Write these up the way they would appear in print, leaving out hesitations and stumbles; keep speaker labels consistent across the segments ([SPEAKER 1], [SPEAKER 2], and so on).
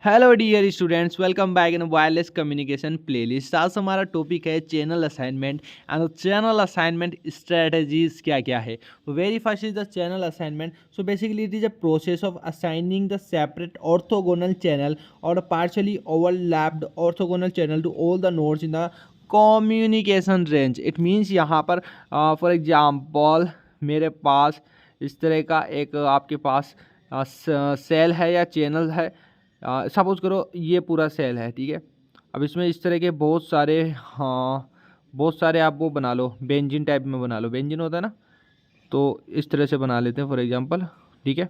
[SPEAKER 1] Hello dear students, welcome back in wireless communication playlist. आज हमारा topic है channel assignment and channel assignment strategies क्या क्या है। तो very first is the channel assignment. So basically it is a process of assigning the separate orthogonal channel और partially overlapped orthogonal channel to all the nodes in the communication range. It means यहाँ पर for example मेरे पास इस तरह का एक आपके पास cell है या चैनल है। सपोज करो ये पूरा सेल है, ठीक है। अब इसमें इस तरह के बहुत सारे, हाँ, बहुत सारे आप वो बना लो, बेंजीन टाइप में बना लो। बेंजीन होता है ना, तो इस तरह से बना लेते हैं फॉर एग्जांपल, ठीक है।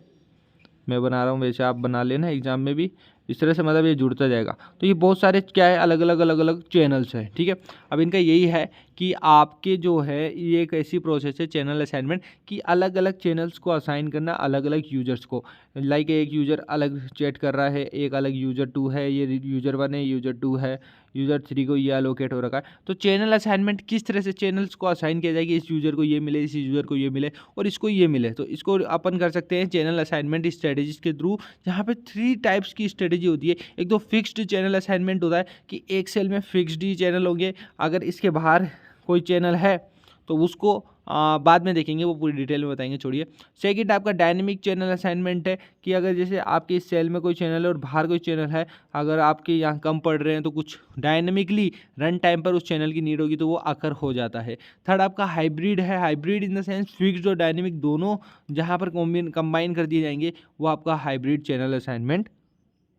[SPEAKER 1] मैं बना रहा हूँ, वैसे आप बना लेना एग्जाम में भी इस तरह से, मतलब ये जुड़ता जाएगा। तो ये बहुत सारे क्या है, अलग अलग चैनल्स हैं, ठीक है। अब इनका यही है कि आपके जो है ये एक ऐसी प्रोसेस है चैनल असाइनमेंट कि अलग अलग चैनल्स को असाइन करना अलग अलग यूजर्स को। लाइक एक यूज़र अलग चैट कर रहा है, एक अलग यूज़र 2 है, ये यूज़र 1 है, यूज़र 2 है, यूज़र 3 को ये अलोकेट हो रखा है। तो चैनल असाइनमेंट किस तरह से चैनल्स को असाइन किया जाएगी, इस यूज़र को ये मिले, इस यूज़र को ये मिले और इसको ये मिले। तो इसको अपन कर सकते हैं चैनल असाइनमेंट स्ट्रेटजीज के थ्रू, जहाँ पे 3 टाइप्स की स्ट्रेटजी होती है। एक तो फिक्स्ड चैनल असाइनमेंट होता है कि एक सेल में फिक्स्ड ही चैनल होंगे, अगर इसके बाहर कोई चैनल है तो उसको बाद में देखेंगे, वो पूरी डिटेल में बताएंगे, छोड़िए। सेकंड आपका डायनेमिक चैनल असाइनमेंट है कि अगर जैसे आपके इस सेल में कोई चैनल है और बाहर कोई चैनल है, अगर आपके यहाँ कम पड़ रहे हैं तो कुछ डायनेमिकली रन टाइम पर उस चैनल की नीड होगी तो वो आकर हो जाता है। थर्ड आपका हाइब्रिड है। Hybrid in the sense fixed और डायनेमिक दोनों जहाँ पर कंबाइन कर दिए जाएंगे, वो आपका हाइब्रिड चैनल असाइनमेंट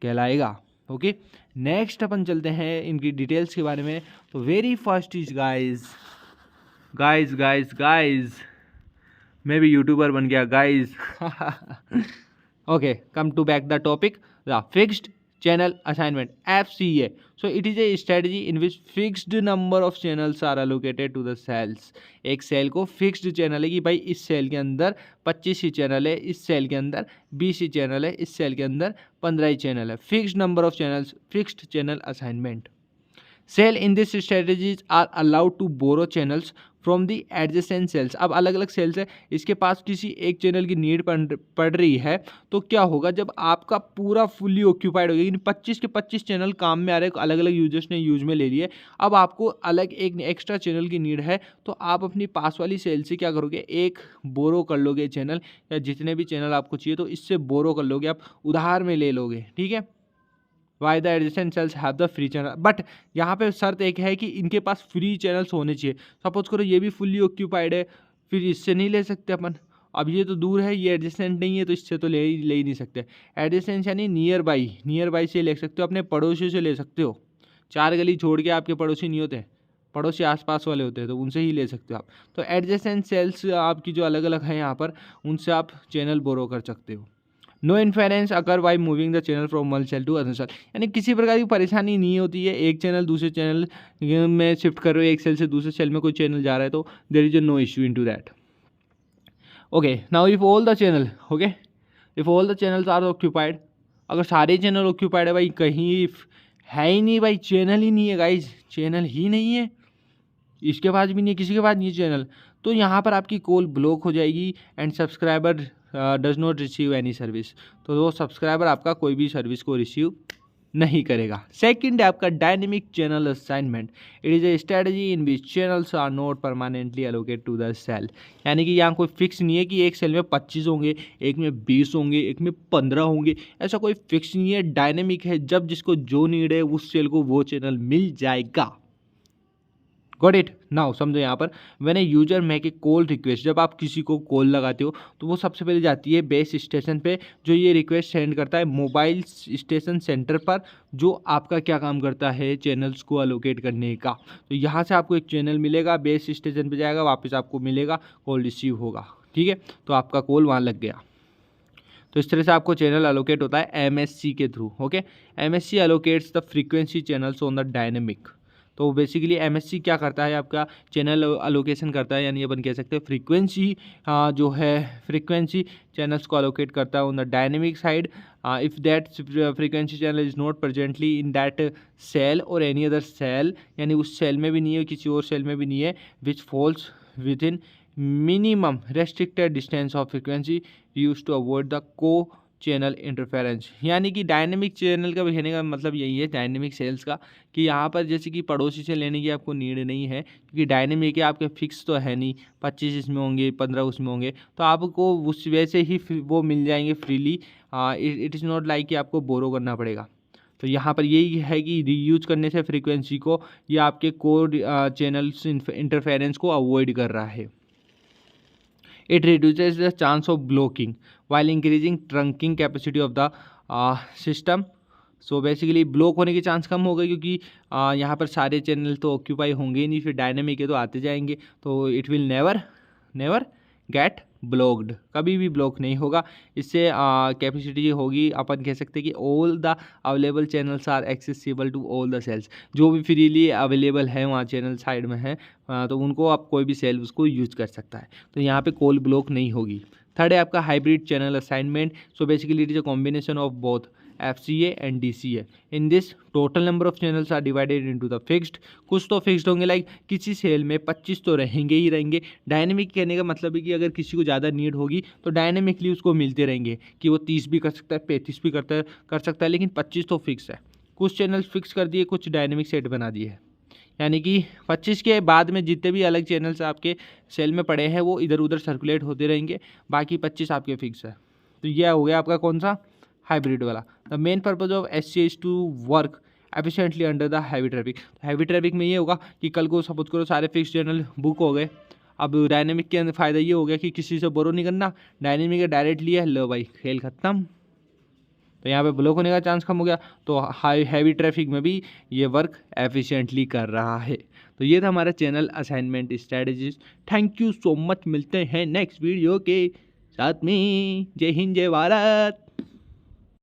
[SPEAKER 1] कहलाएगा। ओके, नेक्स्ट अपन चलते हैं इनकी डिटेल्स के बारे में। तो वेरी फर्स्ट इज गाइज मैं भी यूट्यूबर बन गया guys. Okay, come to back the topic, the fixed channel assignment FCA। So it is a strategy in which fixed number of channels are allocated to the cells. एक cell को fixed channel है कि भाई इस cell के अंदर 25 ही channel है, इस सेल के अंदर 20 ही चैनल है, इस सेल के अंदर 15 ही चैनल है। Fixed number of channels, fixed channel assignment. Cell in this strategies are allowed to borrow channels from the adjacent cells. अब अलग अलग सेल्स है, इसके पास किसी एक चैनल की नीड पड़ रही है, तो क्या होगा जब आपका पूरा फुल्ली ऑक्यूपाइड हो गया, 25 के 25 चैनल काम में आ रहे हैं, अलग अलग यूजर्स ने यूज में ले लिए, अब आपको अलग एक एक्स्ट्रा चैनल की नीड है, तो आप अपनी पास वाली सेल से क्या करोगे, एक बोरो कर लोगे चैनल, या जितने भी चैनल आपको चाहिए तो इससे बोरो कर लोगे, आप उधार में ले लोगे, ठीक है। Why the adjacent cells have the free channel, but यहाँ पे शर्त एक है कि इनके पास फ्री चैनल्स होने चाहिए। सपोज करो ये भी फुल्ली ऑक्यूपाइड है, फिर इससे नहीं ले सकते अपन। अब ये तो दूर है, ये एडजेसेंट नहीं है, तो इससे तो ले ही नहीं सकते। एडजेसेंट यानी नियर बाई से ले सकते हो, अपने पड़ोसियों से ले सकते हो। 4 गली छोड़ के आपके पड़ोसी नहीं होते, पड़ोसी आसपास वाले होते हैं, तो उनसे ही ले सकते हो आप। तो एडजेसेंट सेल्स आपकी जो अलग अलग हैं यहाँ पर, उनसे आप चैनल बोरो कर सकते हो। No inference occur by moving the channel from one cell to other cell, यानी किसी प्रकार की परेशानी नहीं होती है। एक चैनल दूसरे चैनल में शिफ्ट कर रहे हो, एक सेल से दूसरे सेल में कोई चैनल जा रहा है, तो there is a no issue in to that. Okay, now if all the channel, okay, if all the channels are occupied, अगर सारे चैनल ऑक्यूपाइड है भाई, कहीं है ही नहीं भाई, चैनल ही नहीं है गाइज, चैनल ही नहीं है, इसके पास भी नहीं है, किसी के पास नहीं है चैनल, तो यहाँ पर आपकी कॉल ब्लॉक हो जाएगी and subscriber does not receive any service. तो वो सब्सक्राइबर आपका कोई भी सर्विस को रिसीव नहीं करेगा। सेकंड है आपका dynamic channel assignment. It is a strategy in which channels are not permanently allocate to the cell, यानी कि यहाँ कोई फिक्स नहीं है कि एक सेल में 25 होंगे, एक में 20 होंगे, एक में 15 होंगे, ऐसा कोई फिक्स नहीं है। डायनेमिक है, जब जिसको जो नीड है उस सेल को वो चैनल मिल जाएगा। Got it. नाउ समझो यहाँ पर, when a user make a call request, जब आप किसी को कॉल लगाते हो तो वो सबसे पहले जाती है बेस स्टेशन पे, जो ये रिक्वेस्ट सेंड करता है मोबाइल स्टेशन सेंटर पर, जो आपका क्या काम करता है, चैनल्स को अलोकेट करने का। तो यहाँ से आपको एक चैनल मिलेगा, बेस स्टेशन पे जाएगा, वापस आपको मिलेगा, कॉल रिसीव होगा, ठीक है। तो आपका कॉल वहाँ लग गया। तो इस तरह से आपको चैनल अलोकेट होता है MSC के through. Okay, MSC allocates the frequency channels on the dynamic. तो बेसिकली MSC क्या करता है, आपका चैनल अलोकेशन करता है, यानी अपन कह सकते हैं फ्रीक्वेंसी जो है, फ्रीक्वेंसी चैनल्स को अलोकेट करता है on the dynamic side. If that frequency channel is not presently in that cell और एनी अदर सेल, यानी उस सेल में भी नहीं है, किसी और सेल में भी नहीं है, which falls with in minimum restricted distance of frequency used to avoid the co channel interference, यानी कि डायनेमिक चैनल का कहने का मतलब यही है, डायनेमिक सेल्स का, कि यहाँ पर जैसे कि पड़ोसी से लेने की आपको नीड नहीं है, क्योंकि डायनेमिक है, आपके फिक्स तो है नहीं, 25 इसमें होंगे, 15 उसमें होंगे, तो आपको उस वैसे ही वो मिल जाएंगे freely. It is not like कि आपको बोरो करना पड़ेगा। तो यहाँ पर यही है कि रीयूज करने से फ्रीक्वेंसी को ये आपके कोर चैनल्स इंटरफेरेंस को अवॉइड कर रहा है। It reduces the chance of blocking while increasing trunking capacity of the system. So basically block होने के चांस कम हो गए, क्योंकि यहाँ पर सारे चैनल तो ऑक्यूपाई होंगे ही नहीं, फिर डायनेमिक है तो आते जाएंगे, तो it will never get blocked, कभी भी ब्लॉक नहीं होगा। इससे कैपेसिटी होगी, अपन कह सकते हैं कि all the available channels are accessible to all the cells, जो भी फ्रीली अवेलेबल है वहाँ चैनल साइड में है, तो उनको आप कोई भी सेल उसको यूज कर सकता है, तो यहाँ पे कॉल ब्लॉक नहीं होगी। थर्ड है आपका hybrid channel assignment. So basically it is a combination of both FCA and DCA। In this total number of channels are divided into the fixed. कुछ तो फिक्स्ड होंगे, लाइक किसी सेल में 25 तो रहेंगे ही रहेंगे। डायनेमिक कहने का मतलब है कि अगर किसी को ज़्यादा नीड होगी तो डायनेमिकली उसको मिलते रहेंगे, कि वो 30 भी कर सकता है, 35 भी कर सकता है, लेकिन 25 तो फिक्स है। कुछ चैनल फिक्स कर दिए, कुछ डायनेमिक सेट बना दिए है, यानी कि 25 के बाद में जितने भी अलग चैनल्स आपके सेल में पड़े हैं वो इधर उधर सर्कुलेट होते रहेंगे, बाकी 25 आपके फिक्स है। तो यह हो गया आपका कौन सा, हाइब्रिड वाला। The main purpose of SCA is to work efficiently under the heavy traffic. Heavy traffic में ये होगा कि कल को सपोज करो सारे फिक्स चैनल बुक हो गए, अब डायनेमिक के अंदर फ़ायदा ये हो गया कि किसी से बोरो नहीं करना, डायनेमिक का डायरेक्ट लिया, लो भाई खेल खत्म, तो यहाँ पे ब्लॉक होने का चांस कम हो गया, तो हाई हैवी ट्रैफिक में भी ये वर्क एफिशिएंटली कर रहा है। तो ये था हमारा channel assignment strategies. Thank you so much, मिलते हैं नेक्स्ट वीडियो के साथ में। जय हिंद, जय भारत।